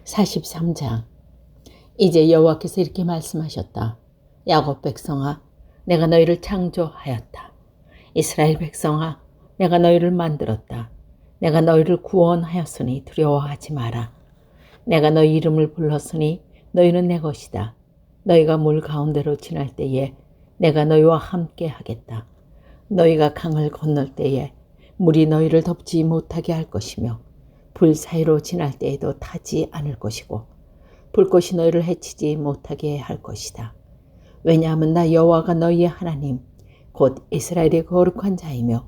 43장. 이제 여호와께서 이렇게 말씀하셨다. 야곱 백성아, 내가 너희를 창조하였다. 이스라엘 백성아, 내가 너희를 만들었다. 내가 너희를 구원하였으니 두려워하지 마라. 내가 너희 이름을 불렀으니 너희는 내 것이다. 너희가 물 가운데로 지날 때에 내가 너희와 함께 하겠다. 너희가 강을 건널 때에 물이 너희를 덮지 못하게 할 것이며 불 사이로 지날 때에도 타지 않을 것이고 불꽃이 너희를 해치지 못하게 할 것이다. 왜냐하면 나 여호와가 너희의 하나님 곧 이스라엘의 거룩한 자이며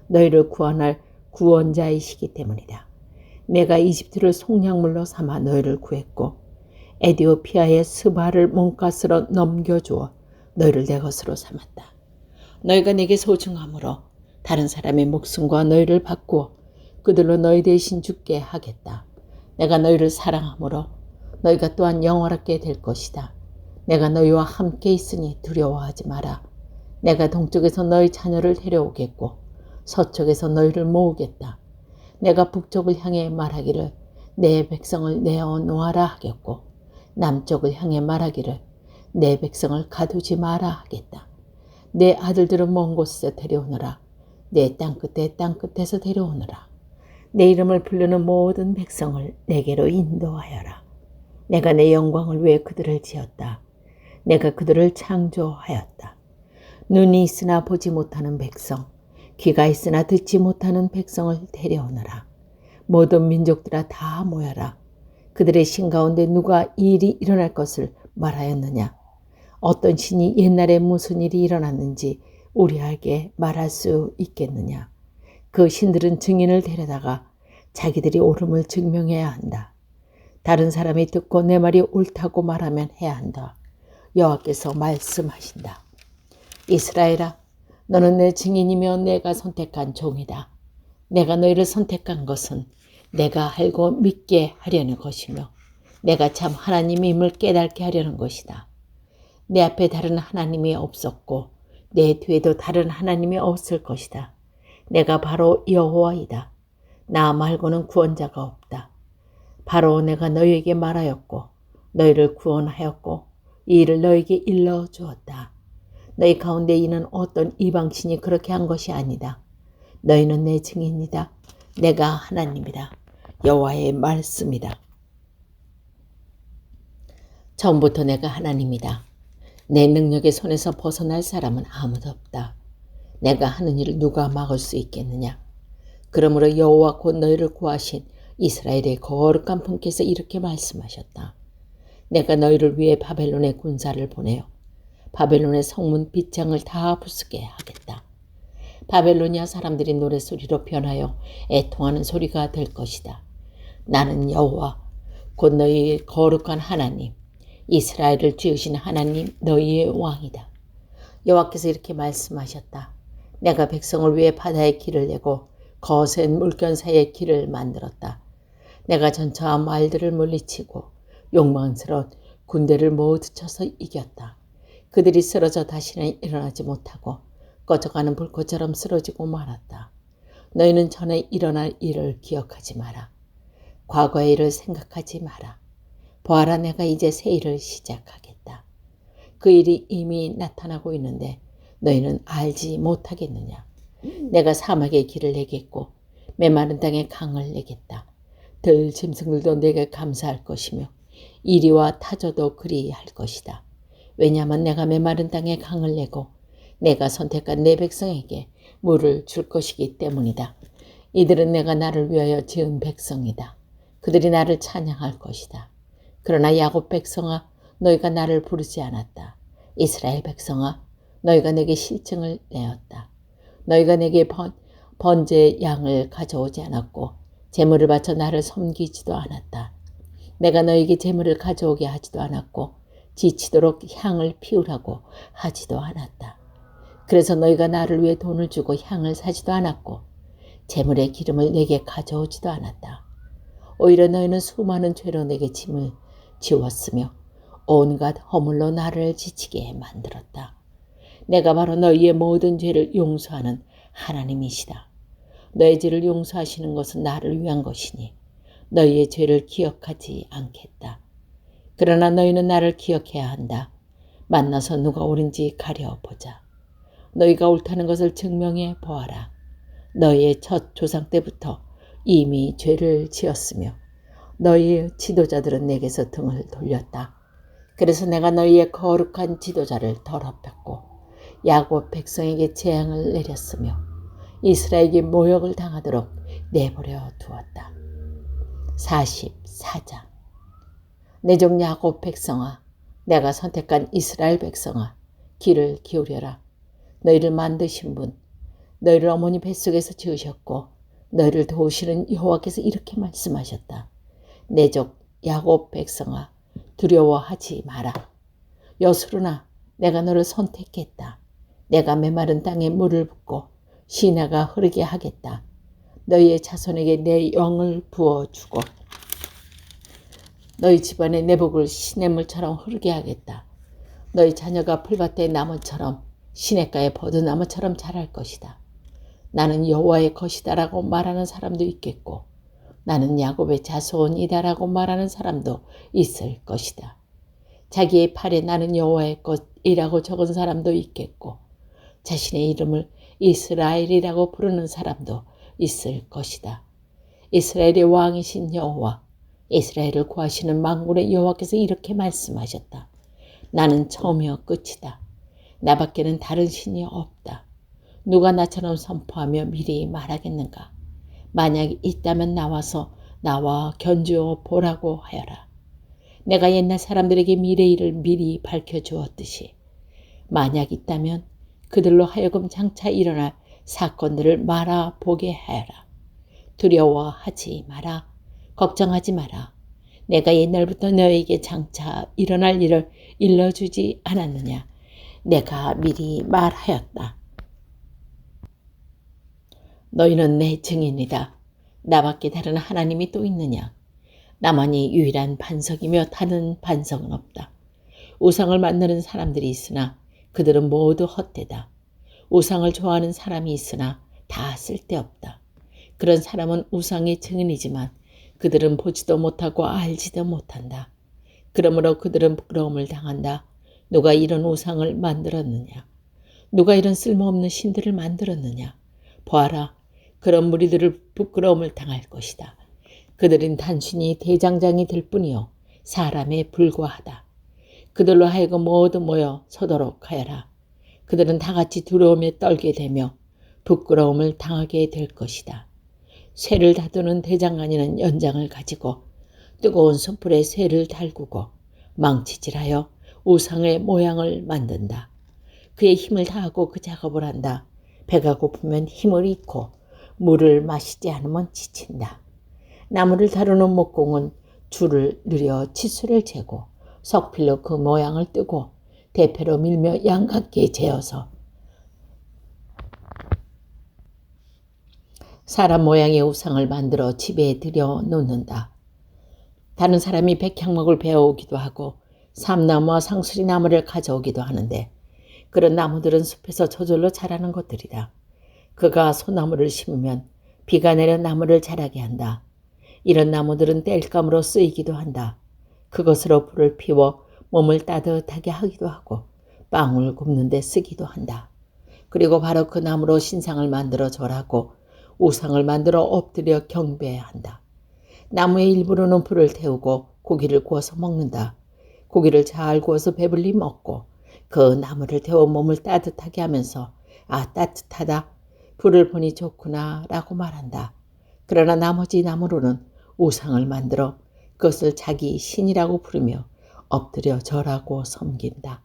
너희를 구원할 구원자이시기 때문이다. 내가 이집트를 속량물로 삼아 너희를 구했고 에디오피아의 스바를 몸값으로 넘겨주어 너희를 내 것으로 삼았다. 너희가 내게 소중함으로 다른 사람의 목숨과 너희를 바꾸어 그들로 너희 대신 죽게 하겠다. 내가 너희를 사랑함으로 너희가 또한 영원하게 될 것이다. 내가 너희와 함께 있으니 두려워하지 마라. 내가 동쪽에서 너희 자녀를 데려오겠고 서쪽에서 너희를 모으겠다. 내가 북쪽을 향해 말하기를 내 백성을 내어놓아라 하겠고 남쪽을 향해 말하기를 내 백성을 가두지 마라 하겠다. 내 아들들은 먼 곳에서 데려오느라 내 땅끝에 땅끝에서 데려오느라 내 이름을 부르는 모든 백성을 내게로 인도하여라. 내가 내 영광을 위해 그들을 지었다. 내가 그들을 창조하였다. 눈이 있으나 보지 못하는 백성, 귀가 있으나 듣지 못하는 백성을 데려오너라. 모든 민족들아 다 모여라. 그들의 신 가운데 누가 이 일이 일어날 것을 말하였느냐? 어떤 신이 옛날에 무슨 일이 일어났는지 우리에게 말할 수 있겠느냐? 그 신들은 증인을 데려다가 자기들이 옳음을 증명해야 한다. 다른 사람이 듣고 내 말이 옳다고 말하면 해야 한다. 여호와께서 말씀하신다. 이스라엘아, 너는 내 증인이며 내가 선택한 종이다. 내가 너희를 선택한 것은 내가 알고 믿게 하려는 것이며 내가 참 하나님임을 깨닫게 하려는 것이다. 내 앞에 다른 하나님이 없었고 내 뒤에도 다른 하나님이 없을 것이다. 내가 바로 여호와이다. 나 말고는 구원자가 없다. 바로 내가 너희에게 말하였고 너희를 구원하였고 이 일을 너희에게 일러주었다. 너희 가운데 있는 어떤 이방신이 그렇게 한 것이 아니다. 너희는 내 증인이다. 내가 하나님이다. 여호와의 말씀이다. 처음부터 내가 하나님이다. 내 능력의 손에서 벗어날 사람은 아무도 없다. 내가 하는 일을 누가 막을 수 있겠느냐? 그러므로 여호와 곧 너희를 구하신 이스라엘의 거룩한 분께서 이렇게 말씀하셨다. 내가 너희를 위해 바벨론의 군사를 보내어 바벨론의 성문 빗장을 다 부수게 하겠다. 바벨로니아 사람들이 노랫소리로 변하여 애통하는 소리가 될 것이다. 나는 여호와 곧 너희의 거룩한 하나님 이스라엘을 지으신 하나님 너희의 왕이다. 여호와께서 이렇게 말씀하셨다. 내가 백성을 위해 바다의 길을 내고 거센 물결 사이의 길을 만들었다. 내가 전차와 말들을 물리치고 욕망스러운 군대를 모두 쳐서 이겼다. 그들이 쓰러져 다시는 일어나지 못하고 꺼져가는 불꽃처럼 쓰러지고 말았다. 너희는 전에 일어날 일을 기억하지 마라. 과거의 일을 생각하지 마라. 보아라, 내가 이제 새 일을 시작하겠다. 그 일이 이미 나타나고 있는데 너희는 알지 못하겠느냐? 내가 사막의 길을 내겠고 메마른 땅에 강을 내겠다. 들 짐승들도 내게 감사할 것이며 이리와 타조도 그리할 것이다. 왜냐하면 내가 메마른 땅에 강을 내고 내가 선택한 내 백성에게 물을 줄 것이기 때문이다. 이들은 내가 나를 위하여 지은 백성이다. 그들이 나를 찬양할 것이다. 그러나 야곱 백성아, 너희가 나를 부르지 않았다. 이스라엘 백성아, 너희가 내게 실증을 내었다. 너희가 내게 번제 양을 가져오지 않았고 제물을 바쳐 나를 섬기지도 않았다. 내가 너희에게 제물을 가져오게 하지도 않았고 지치도록 향을 피우라고 하지도 않았다. 그래서 너희가 나를 위해 돈을 주고 향을 사지도 않았고 제물의 기름을 내게 가져오지도 않았다. 오히려 너희는 수많은 죄로 내게 짐을 지웠으며 온갖 허물로 나를 지치게 만들었다. 내가 바로 너희의 모든 죄를 용서하는 하나님이시다. 너의 죄를 용서하시는 것은 나를 위한 것이니 너희의 죄를 기억하지 않겠다. 그러나 너희는 나를 기억해야 한다. 만나서 누가 옳은지 가려보자. 너희가 옳다는 것을 증명해 보아라. 너희의 첫 조상 때부터 이미 죄를 지었으며 너희의 지도자들은 내게서 등을 돌렸다. 그래서 내가 너희의 거룩한 지도자를 더럽혔고 야곱 백성에게 재앙을 내렸으며 이스라엘에게 모욕을 당하도록 내버려 두었다. 44장. 내 종 야곱 백성아, 내가 선택한 이스라엘 백성아, 귀를 기울여라. 너희를 만드신 분, 너희를 어머니 뱃속에서 지으셨고 너희를 도우시는 여호와께서 이렇게 말씀하셨다. 내 종 야곱 백성아, 두려워하지 마라. 여수르나, 내가 너를 선택했다. 내가 메마른 땅에 물을 붓고 시내가 흐르게 하겠다. 너희의 자손에게 내 영을 부어주고 너희 집안의 내복을 시냇물처럼 흐르게 하겠다. 너희 자녀가 풀밭의 나무처럼 시냇가의 버드나무처럼 자랄 것이다. 나는 여호와의 것이다라고 말하는 사람도 있겠고 나는 야곱의 자손이다라고 말하는 사람도 있을 것이다. 자기의 팔에 나는 여호와의 것이라고 적은 사람도 있겠고 자신의 이름을 이스라엘이라고 부르는 사람도 있을 것이다. 이스라엘의 왕이신 여호와, 이스라엘을 구하시는 만군의 여호와께서 이렇게 말씀하셨다. 나는 처음이요 끝이다. 나밖에는 다른 신이 없다. 누가 나처럼 선포하며 미리 말하겠는가? 만약 있다면 나와서 나와 견주어 보라고 하여라. 내가 옛날 사람들에게 미래의 일을 미리 밝혀주었듯이 만약 있다면 그들로 하여금 장차 일어날 사건들을 말아보게 하여라. 두려워하지 마라. 걱정하지 마라. 내가 옛날부터 너에게 장차 일어날 일을 일러주지 않았느냐. 내가 미리 말하였다. 너희는 내 증인이다. 나밖에 다른 하나님이 또 있느냐. 나만이 유일한 반석이며 다른 반석은 없다. 우상을 만드는 사람들이 있으나 그들은 모두 헛되다. 우상을 좋아하는 사람이 있으나 다 쓸데없다. 그런 사람은 우상의 증인이지만 그들은 보지도 못하고 알지도 못한다. 그러므로 그들은 부끄러움을 당한다. 누가 이런 우상을 만들었느냐? 누가 이런 쓸모없는 신들을 만들었느냐? 보아라, 그런 무리들을 부끄러움을 당할 것이다. 그들은 단순히 대장장이 될 뿐이요 사람에 불과하다. 그들로 하여금 모두 모여 서도록 하여라. 그들은 다 같이 두려움에 떨게 되며 부끄러움을 당하게 될 것이다. 쇠를 다루는 대장간이는 연장을 가지고 뜨거운 숯불에 쇠를 달구고 망치질하여 우상의 모양을 만든다. 그의 힘을 다하고 그 작업을 한다. 배가 고프면 힘을 잃고 물을 마시지 않으면 지친다. 나무를 다루는 목공은 줄을 늘여 치수를 재고 석필로 그 모양을 뜨고 대패로 밀며 양같게 재어서 사람 모양의 우상을 만들어 집에 들여놓는다. 다른 사람이 백향목을 베어오기도 하고 삼나무와 상수리나무를 가져오기도 하는데 그런 나무들은 숲에서 저절로 자라는 것들이다. 그가 소나무를 심으면 비가 내려 나무를 자라게 한다. 이런 나무들은 땔감으로 쓰이기도 한다. 그것으로 불을 피워 몸을 따뜻하게 하기도 하고 빵을 굽는 데 쓰기도 한다. 그리고 바로 그 나무로 신상을 만들어 절하고 우상을 만들어 엎드려 경배해야 한다. 나무의 일부로는 불을 태우고 고기를 구워서 먹는다. 고기를 잘 구워서 배불리 먹고 그 나무를 태워 몸을 따뜻하게 하면서 아 따뜻하다. 불을 보니 좋구나 라고 말한다. 그러나 나머지 나무로는 우상을 만들어 그것을 자기 신이라고 부르며 엎드려 절하고 섬긴다.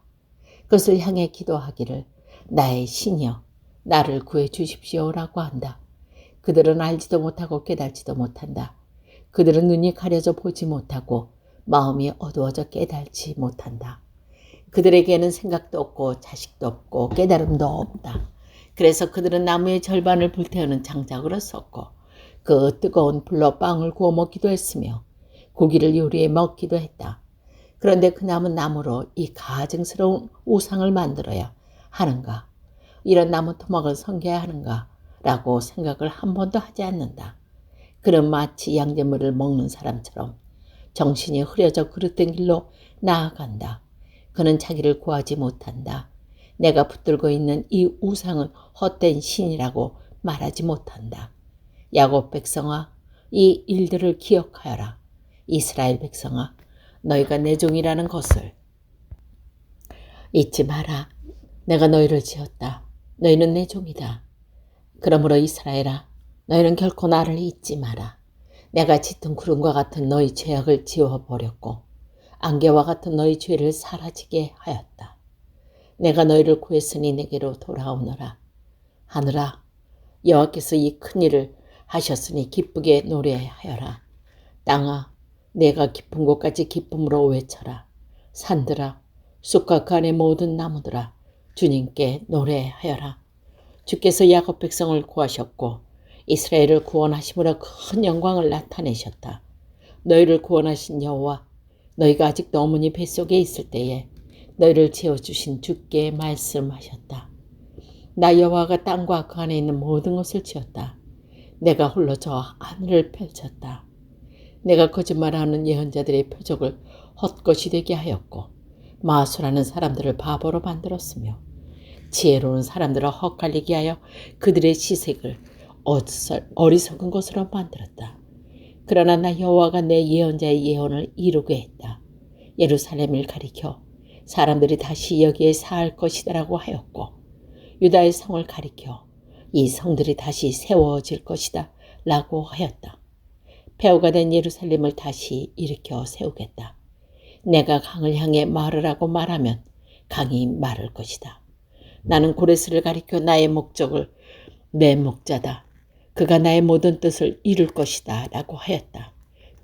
그것을 향해 기도하기를 나의 신이여 나를 구해 주십시오라고 한다. 그들은 알지도 못하고 깨달지도 못한다. 그들은 눈이 가려져 보지 못하고 마음이 어두워져 깨달지 못한다. 그들에게는 생각도 없고 자식도 없고 깨달음도 없다. 그래서 그들은 나무의 절반을 불태우는 장작으로 썼고 그 뜨거운 불로 빵을 구워 먹기도 했으며 고기를 요리해 먹기도 했다. 그런데 그 남은 나무로 이 가증스러운 우상을 만들어야 하는가? 이런 나무 토막을 섬겨야 하는가? 라고 생각을 한 번도 하지 않는다. 그는 마치 양잿물을 먹는 사람처럼 정신이 흐려져 그릇된 길로 나아간다. 그는 자기를 구하지 못한다. 내가 붙들고 있는 이 우상은 헛된 신이라고 말하지 못한다. 야곱 백성아, 이 일들을 기억하여라. 이스라엘 백성아, 너희가 내 종이라는 것을 잊지 마라. 내가 너희를 지었다. 너희는 내 종이다. 그러므로 이스라엘아, 너희는 결코 나를 잊지 마라. 내가 짙은 구름과 같은 너희 죄악을 지워버렸고 안개와 같은 너희 죄를 사라지게 하였다. 내가 너희를 구했으니 내게로 돌아오너라. 하늘아, 여호와께서 이 큰일을 하셨으니 기쁘게 노래하여라. 땅아, 내가 깊은 곳까지 기쁨으로 외쳐라. 산들아, 숲과 그 안의 모든 나무들아, 주님께 노래하여라. 주께서 야곱 백성을 구하셨고 이스라엘을 구원하심으로 큰 영광을 나타내셨다. 너희를 구원하신 여호와, 너희가 아직도 어머니 뱃속에 있을 때에 너희를 지어주신 주께 말씀하셨다. 나 여호와가 땅과 그 안에 있는 모든 것을 지었다. 내가 홀로 저 하늘을 펼쳤다. 내가 거짓말하는 예언자들의 표적을 헛것이 되게 하였고 마술하는 사람들을 바보로 만들었으며 지혜로운 사람들을 헛갈리게 하여 그들의 시색을 어리석은 것으로 만들었다. 그러나 나 여호와가 내 예언자의 예언을 이루게 했다. 예루살렘을 가리켜 사람들이 다시 여기에 살 것이다라고 하였고 유다의 성을 가리켜 이 성들이 다시 세워질 것이다 라고 하였다. 폐허가 된 예루살렘을 다시 일으켜 세우겠다. 내가 강을 향해 말으라고 말하면 강이 말할 것이다. 나는 고레스를 가리켜 나의 목적을 내 목자다. 그가 나의 모든 뜻을 이룰 것이다 라고 하였다.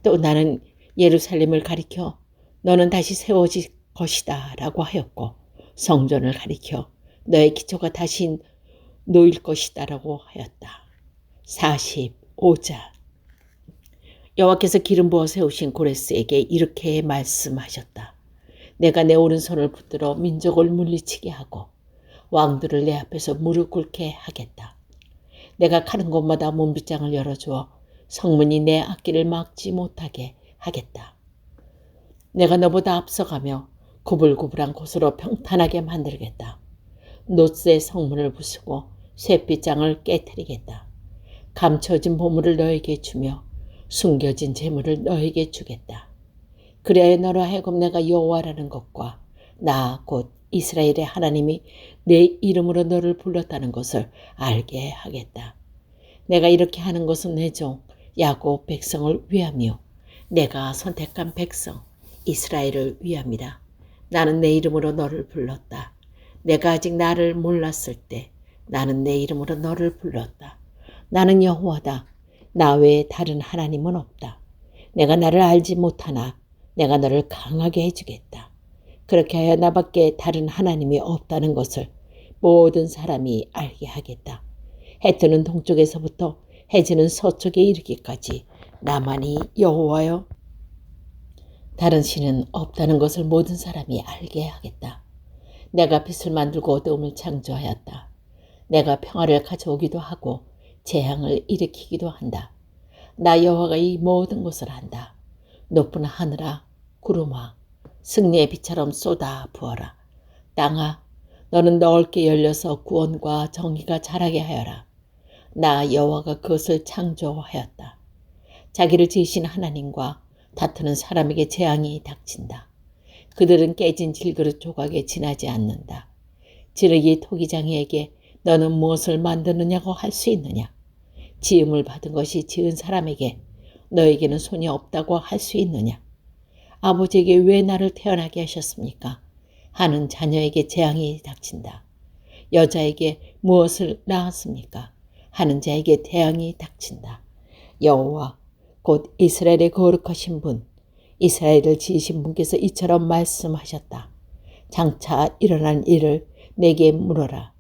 또 나는 예루살렘을 가리켜 너는 다시 세워질 것이다 라고 하였고 성전을 가리켜 너의 기초가 다시 놓일 것이다 라고 하였다. 45장. 여호와께서 기름 부어 세우신 고레스에게 이렇게 말씀하셨다. 내가 내 오른손을 붙들어 민족을 물리치게 하고 왕들을 내 앞에서 무릎 꿇게 하겠다. 내가 가는 곳마다 문빗장을 열어주어 성문이 내 앞길을 막지 못하게 하겠다. 내가 너보다 앞서가며 구불구불한 곳으로 평탄하게 만들겠다. 놋새 성문을 부수고 쇠빗장을 깨뜨리겠다. 감춰진 보물을 너에게 주며 숨겨진 재물을 너에게 주겠다. 그래야 너로 하여금 내가 여호와라는 것과 나 곧 이스라엘의 하나님이 내 이름으로 너를 불렀다는 것을 알게 하겠다. 내가 이렇게 하는 것은 내 종 야곱 백성을 위함이요 내가 선택한 백성 이스라엘을 위함이다. 나는 내 이름으로 너를 불렀다. 내가 아직 나를 몰랐을 때 나는 내 이름으로 너를 불렀다. 나는 여호와다. 나 외에 다른 하나님은 없다. 내가 나를 알지 못하나 내가 너를 강하게 해주겠다. 그렇게 하여 나밖에 다른 하나님이 없다는 것을 모든 사람이 알게 하겠다. 해 뜨는 동쪽에서부터 해지는 서쪽에 이르기까지 나만이 여호와여 다른 신은 없다는 것을 모든 사람이 알게 하겠다. 내가 빛을 만들고 어두움을 창조하였다. 내가 평화를 가져오기도 하고 재앙을 일으키기도 한다. 나 여호와가 이 모든 것을 한다. 높은 하늘아 구름아 승리의 빛처럼 쏟아 부어라. 땅아 너는 넓게 열려서 구원과 정의가 자라게 하여라. 나 여호와가 그것을 창조하였다. 자기를 지으신 하나님과 다투는 사람에게 재앙이 닥친다. 그들은 깨진 질그릇 조각에 지나지 않는다. 지르기 토기장이에게 너는 무엇을 만드느냐고 할 수 있느냐. 지음을 받은 것이 지은 사람에게 너에게는 손이 없다고 할 수 있느냐. 아버지에게 왜 나를 태어나게 하셨습니까? 하는 자녀에게 재앙이 닥친다. 여자에게 무엇을 낳았습니까? 하는 자에게 재앙이 닥친다. 여호와 곧 이스라엘의 거룩하신 분, 이스라엘을 지으신 분께서 이처럼 말씀하셨다. 장차 일어난 일을 내게 물어라.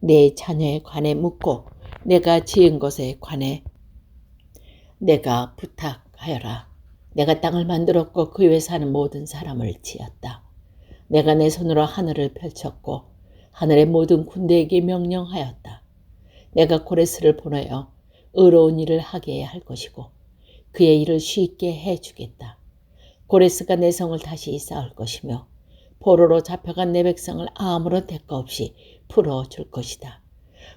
내 자녀에 관해 묻고 내가 지은 것에 관해 내가 부탁하여라. 내가 땅을 만들었고 그 위에 사는 모든 사람을 지었다. 내가 내 손으로 하늘을 펼쳤고 하늘의 모든 군대에게 명령하였다. 내가 고레스를 보내어 의로운 일을 하게 할 것이고 그의 일을 쉽게 해주겠다. 고레스가 내 성을 다시 쌓을 것이며 포로로 잡혀간 내 백성을 아무런 대가 없이 풀어줄 것이다.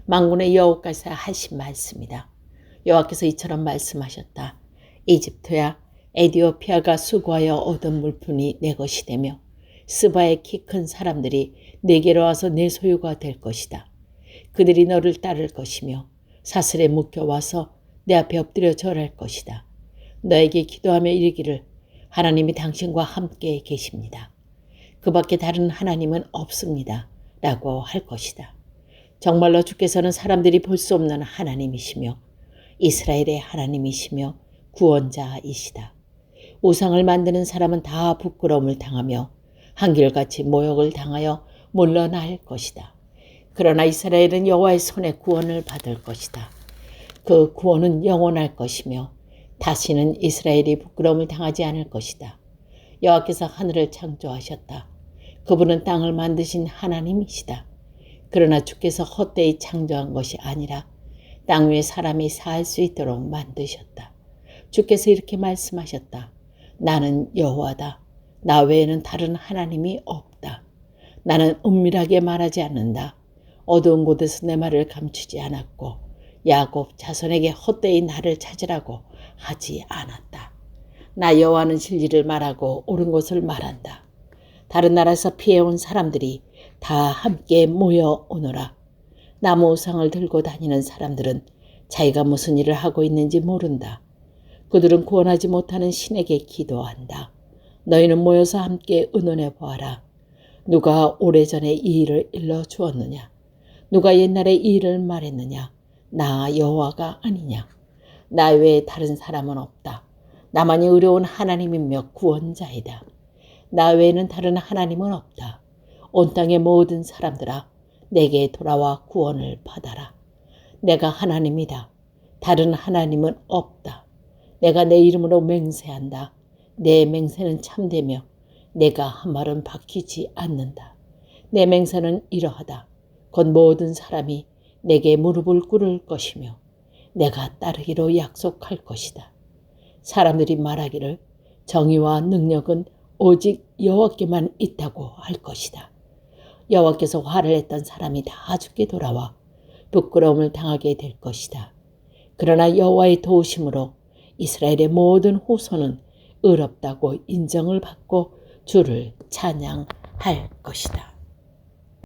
만군의 여호와께서 하신 말씀이다. 여호와께서 이처럼 말씀하셨다. 이집트야, 에디오피아가 수고하여 얻은 물품이 내 것이 되며 스바의 키 큰 사람들이 내게로 와서 내 소유가 될 것이다. 그들이 너를 따를 것이며 사슬에 묶여와서 내 앞에 엎드려 절할 것이다. 너에게 기도하며 이르기를 하나님이 당신과 함께 계십니다. 그 밖에 다른 하나님은 없습니다. 라고 할 것이다. 정말로 주께서는 사람들이 볼 수 없는 하나님이시며 이스라엘의 하나님이시며 구원자이시다. 우상을 만드는 사람은 다 부끄러움을 당하며 한결같이 모욕을 당하여 물러날 것이다. 그러나 이스라엘은 여호와의 손에 구원을 받을 것이다. 그 구원은 영원할 것이며 다시는 이스라엘이 부끄러움을 당하지 않을 것이다. 여호와께서 하늘을 창조하셨다. 그분은 땅을 만드신 하나님이시다. 그러나 주께서 헛되이 창조한 것이 아니라 땅 위에 사람이 살 수 있도록 만드셨다. 주께서 이렇게 말씀하셨다. 나는 여호와다. 나 외에는 다른 하나님이 없다. 나는 은밀하게 말하지 않는다. 어두운 곳에서 내 말을 감추지 않았고 야곱 자손에게 헛되이 나를 찾으라고 하지 않았다. 나 여호와는 진리를 말하고 옳은 것을 말한다. 다른 나라에서 피해온 사람들이 다 함께 모여오너라. 나무 우상을 들고 다니는 사람들은 자기가 무슨 일을 하고 있는지 모른다. 그들은 구원하지 못하는 신에게 기도한다. 너희는 모여서 함께 의논해 보아라. 누가 오래전에 이 일을 일러주었느냐? 누가 옛날에 이 일을 말했느냐? 나 여호와가 아니냐? 나 외에 다른 사람은 없다. 나만이 의로운 하나님이며 구원자이다. 나 외에는 다른 하나님은 없다. 온 땅의 모든 사람들아, 내게 돌아와 구원을 받아라. 내가 하나님이다. 다른 하나님은 없다. 내가 내 이름으로 맹세한다. 내 맹세는 참되며 내가 한 말은 바뀌지 않는다. 내 맹세는 이러하다. 곧 모든 사람이 내게 무릎을 꿇을 것이며 내가 따르기로 약속할 것이다. 사람들이 말하기를 정의와 능력은 오직 여호와께만 있다고 할 것이다. 여호와께서 화를 냈던 사람이 다 죽게 돌아와 부끄러움을 당하게 될 것이다. 그러나 여호와의 도우심으로 이스라엘의 모든 후손은 의롭다고 인정을 받고 주를 찬양할 것이다.